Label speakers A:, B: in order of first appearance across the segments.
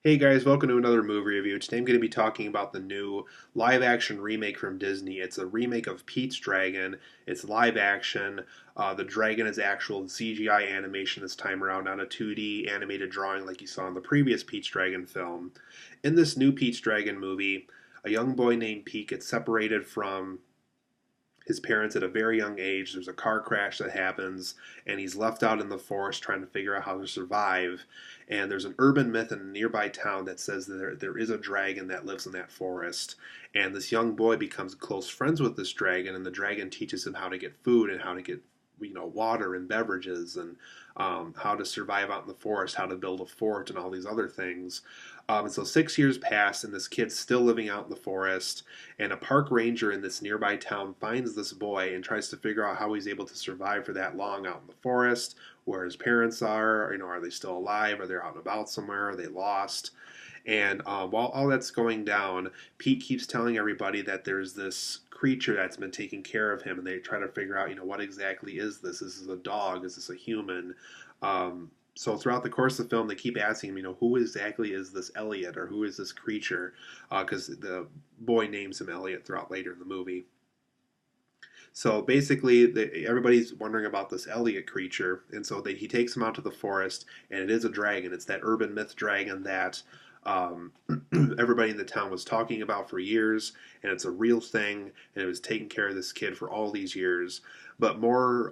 A: Hey guys, welcome to another movie review. Today I'm going to be talking about the new live action remake from Disney. It's a remake of Pete's Dragon. It's live action. The dragon is actual CGI animation this time around, not a 2D animated drawing like you saw in the previous Pete's Dragon film. In this new Pete's Dragon movie, a young boy named Pete gets separated from his parents at a very young age. There's a car crash that happens, and he's left out in the forest trying to figure out how to survive. And there's an urban myth in a nearby town that says that there is a dragon that lives in that forest. And this young boy becomes close friends with this dragon, and the dragon teaches him how to get food and how to get water and beverages and how to survive out in the forest, how to build a fort, and all these other things. And so 6 years pass, and this kid's still living out in the forest. And a park ranger in this nearby town finds this boy and tries to figure out how he's able to survive for that long out in the forest, where his parents are. Are they still alive? Are they out and about somewhere? Are they lost? And while all that's going down, Pete keeps telling everybody that there's this creature that's been taking care of him, and they try to figure out, what exactly is this? Is this a dog? Is this a human? So throughout the course of the film, they keep asking him, who exactly is this Elliot, or who is this creature? Because the boy names him Elliot throughout later in the movie. So basically, everybody's wondering about this Elliot creature, and so he takes him out to the forest, and it is a dragon. It's that urban myth dragon that um, everybody in the town was talking about for years, and it's a real thing, and it was taking care of this kid for all these years. But more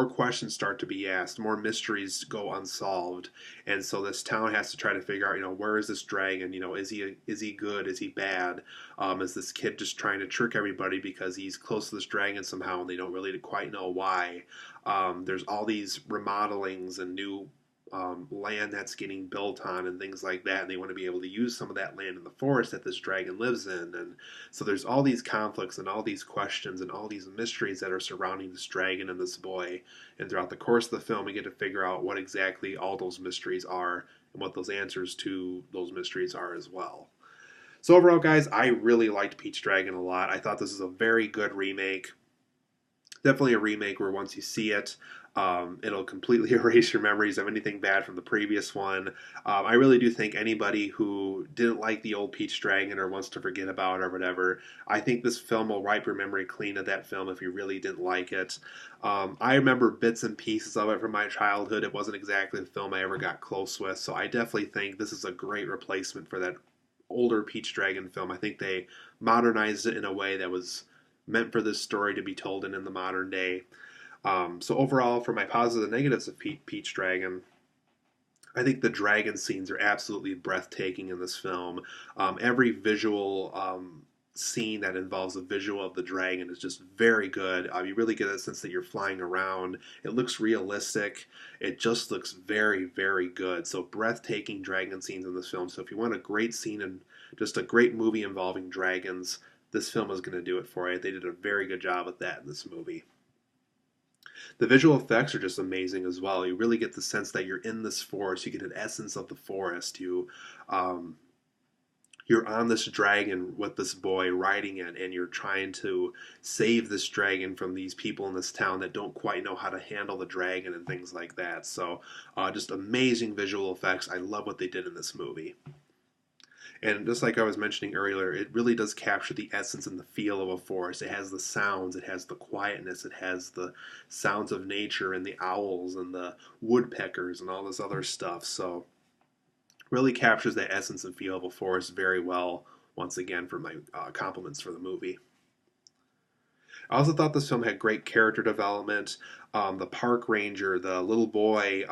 A: questions start to be asked, more mysteries go unsolved, and so this town has to try to figure out, where is this dragon? Is he good? Is he bad? Is this kid just trying to trick everybody because he's close to this dragon somehow, and they don't really quite know why? There's all these remodelings and new land that's getting built on and things like that, and they want to be able to use some of that land in the forest that this dragon lives in. And so there's all these conflicts and all these questions and all these mysteries that are surrounding this dragon and this boy. And throughout the course of the film, we get to figure out what exactly all those mysteries are and what those answers to those mysteries are as well. So overall, guys, I really liked Pete's Dragon a lot. I thought this is a very good remake. Definitely a remake where once you see it, it'll completely erase your memories of anything bad from the previous one. I really do think anybody who didn't like the old Peach Dragon or wants to forget about it or whatever, I think this film will wipe your memory clean of that film if you really didn't like it. I remember bits and pieces of it from my childhood. It wasn't exactly the film I ever got close with, so I definitely think this is a great replacement for that older Peach Dragon film. I think they modernized it in a way that was meant for this story to be told in the modern day. So overall, for my positives and negatives of Peach Dragon, I think the dragon scenes are absolutely breathtaking in this film. Every visual scene that involves a visual of the dragon is just very good. You really get a sense that you're flying around. It looks realistic. It just looks very, very good. So breathtaking dragon scenes in this film. So if you want a great scene and just a great movie involving dragons, this film is going to do it for you. They did a very good job with that in this movie. The visual effects are just amazing as well. You really get the sense that you're in this forest. You get an essence of the forest. Um, you're on this dragon with this boy riding it, and you're trying to save this dragon from these people in this town that don't quite know how to handle the dragon and things like that. So, just amazing visual effects. I love what they did in this movie. And just like I was mentioning earlier, it really does capture the essence and the feel of a forest. It has the sounds, it has the quietness, it has the sounds of nature and the owls and the woodpeckers and all this other stuff. So, really captures that essence and feel of a forest very well. Once again, for my compliments for the movie. I also thought this film had great character development. The park ranger, the little boy,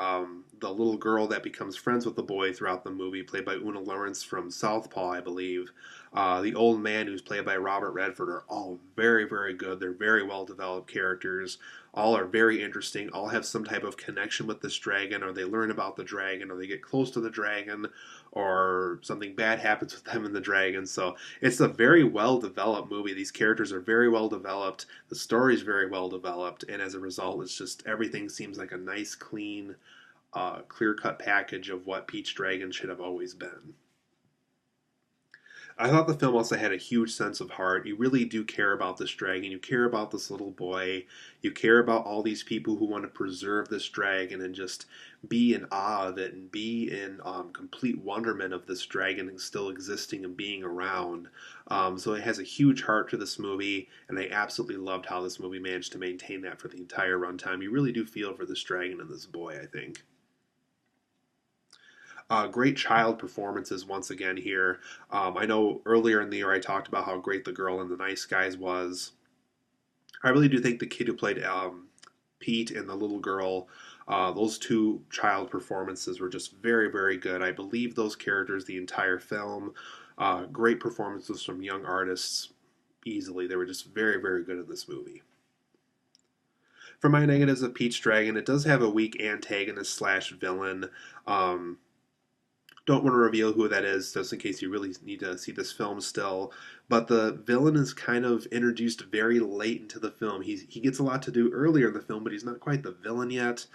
A: the little girl that becomes friends with the boy throughout the movie, played by Oona Laurence from Southpaw, I believe. The old man, who's played by Robert Redford, are all very, very good. They're very well developed characters. All are very interesting. All have some type of connection with this dragon, or they learn about the dragon, or they get close to the dragon, or something bad happens with them and the dragon. So it's a very well developed movie. These characters are very well developed. The story is very well developed, and as a result, it's just everything seems like a nice, clean, clear cut package of what Peach Dragon should have always been. I thought the film also had a huge sense of heart. You really do care about this dragon. You care about this little boy. You care about all these people who want to preserve this dragon and just be in awe of it and be in complete wonderment of this dragon still existing and being around. So it has a huge heart to this movie, and I absolutely loved how this movie managed to maintain that for the entire runtime. You really do feel for this dragon and this boy, I think. Great child performances once again here. I know earlier in the year I talked about how great the girl in the Nice Guys was. I really do think the kid who played Pete and the little girl, those two child performances were just very, very good. I believe those characters the entire film. Great performances from young artists easily. They were just very, very good in this movie. For my negatives of Pete's Dragon, it does have a weak antagonist slash villain. Um, don't want to reveal who that is, just in case you really need to see this film still. But the villain is kind of introduced very late into the film. He gets a lot to do earlier in the film, but he's not quite the villain yet.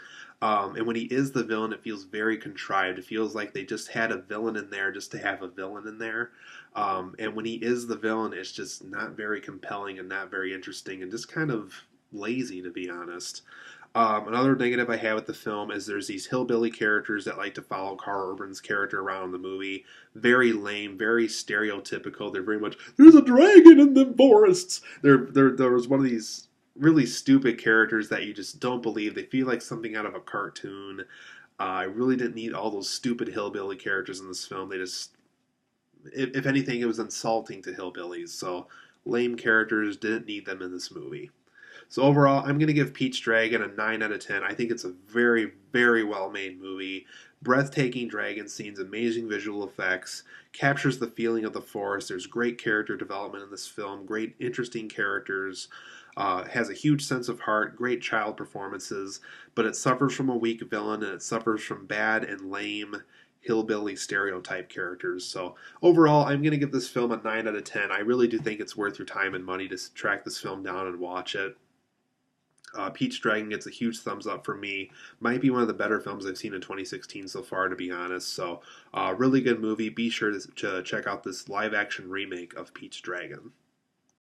A: And when he is the villain, it feels very contrived. It feels like they just had a villain in there just to have a villain in there. And when he is the villain, it's just not very compelling and not very interesting and just kind of lazy, to be honest. Another negative I have with the film is there's these hillbilly characters that like to follow Karl Urban's character around in the movie. Very lame, very stereotypical. They're very much, there's a dragon in the forests. There was one of these really stupid characters that you just don't believe. They feel like something out of a cartoon. I really didn't need all those stupid hillbilly characters in this film. They just, if anything, it was insulting to hillbillies. So lame characters, didn't need them in this movie. So overall, I'm going to give Pete's Dragon a 9 out of 10. I think it's a very, very well-made movie. Breathtaking dragon scenes, amazing visual effects, captures the feeling of the forest. There's great character development in this film, great, interesting characters, has a huge sense of heart, great child performances, but it suffers from a weak villain and it suffers from bad and lame hillbilly stereotype characters. So overall, I'm going to give this film a 9 out of 10. I really do think it's worth your time and money to track this film down and watch it. Pete's Dragon gets a huge thumbs up from me. Might be one of the better films I've seen in 2016 so far, to be honest. So, really good movie. Be sure to check out this live action remake of Pete's Dragon.